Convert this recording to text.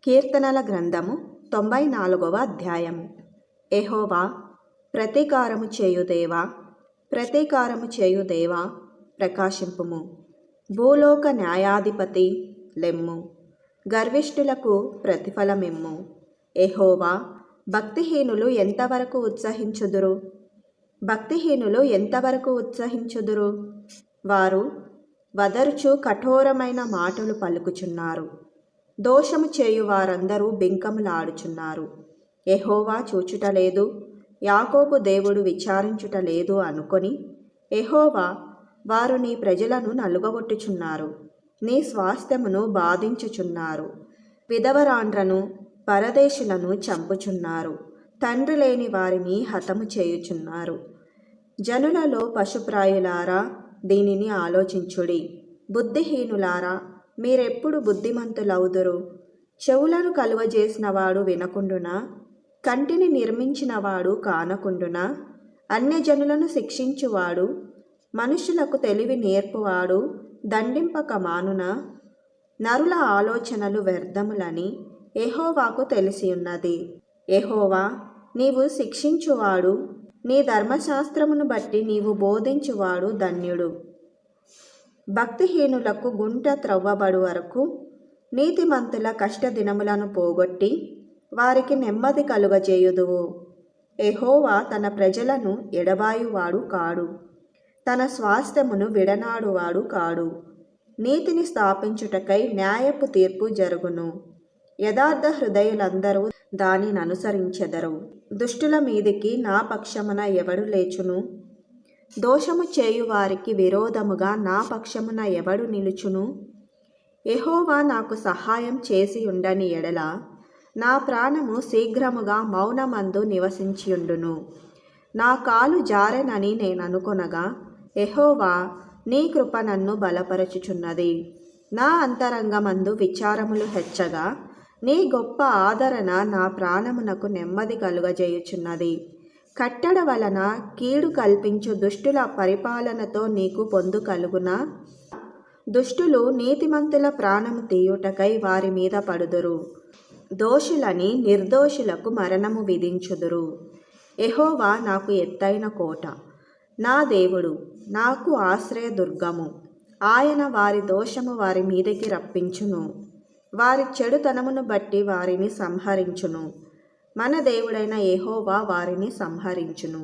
కీర్తనల గ్రంథము 94వ అధ్యాయము. యెహోవా, ప్రతీకారము చేయుదేవా, ప్రతీకారము చేయుదేవా, ప్రకాశింపుము. భూలోక న్యాయాధిపతి, లెమ్ము. గర్విష్ఠులకు ప్రతిఫలమిమ్ము. యెహోవా, భక్తిహీనులు ఎంతవరకు ఉత్సహించుదురు? భక్తిహీనులు ఎంతవరకు ఉత్సహించుదురు? వారు వదరుచు కఠోరమైన మాటలు పలుకుచున్నారు. దోషము చేయు వారందరూ బింకములాడుచున్నారు. యెహోవా చూచుటలేదు, యాకోబు దేవుడు విచారించుటలేదు అనుకొని, యెహోవా, వారు నీ ప్రజలను నలుగగొట్టుచున్నారు, నీ స్వాస్థ్యమును బాధించుచున్నారు. విధవరాండ్రను పరదేశులను చంపుచున్నారు, తండ్రి లేని వారిని హతము చేయుచున్నారు. జనులలో పశుప్రాయులారా, దీనిని ఆలోచించుడి. బుద్ధిహీనులారా, మీరెప్పుడు బుద్ధిమంతులవుదురు? చెవులను కలువజేసినవాడు వినకుండునా? కంటిని నిర్మించినవాడు కానకుండునా? అన్యజనులను శిక్షించువాడు, మనుషులకు తెలివి నేర్పువాడు దండింపక మానునా? నరుల ఆలోచనలు వ్యర్థములని యెహోవాకు తెలిసియున్నది. యెహోవా, నీవు శిక్షించువాడు, నీ ధర్మశాస్త్రమును బట్టి నీవు బోధించువాడు ధన్యుడు. భక్తిహీనులకు గుంట త్రవ్వబడు వరకు, నీతిమంతుల కష్టదినములను పోగొట్టి వారికి నెమ్మది కలుగజేయుదువు. యెహోవా తన ప్రజలను ఎడబాయువాడు కాడు, తన స్వాస్థ్యమును విడనాడువాడు కాడు. నీతిని స్థాపించుటకై న్యాయపు తీర్పు జరుగును. యథార్థ హృదయులందరూ దానిని అనుసరించెదరు. దుష్టుల మీదికి నా పక్షమున ఎవడు లేచును? దోషము చేయువారికి విరోధముగా నా పక్షమున ఎవడు నిలుచును? యెహోవా నాకు సహాయం చేసి ఉండని ఎడల, నా ప్రాణము శీఘ్రముగా మౌనమందు నివసించియుండును. నా కాలు జారెనని నేననుకొనగా, యెహోవా, నీ కృప నన్ను బలపరచుచున్నది. నా అంతరంగమందు విచారములు హెచ్చగా, నీ గొప్ప ఆదరణ నా ప్రాణమునకు నెమ్మది కలుగజేయుచున్నది. కట్టడ వలన కీడు కల్పించు దుష్టుల పరిపాలనతో నీకు పొందు కలుగునా? దుష్టులు నీతిమంతుల ప్రాణము తీయుటకై వారి మీద పడుదురు. దోషులని నిర్దోషులకు మరణము విధించుదురు. యెహోవా నాకు ఎత్తైన కోట, నా దేవుడు, నాకు ఆశ్రయదుర్గము. ఆయన వారి దోషము వారి మీదకి రప్పించును, వారి చెడుతనమును బట్టి వారిని సంహరించును. మన దేవుడైన యెహోవా వారిని సంహరించును.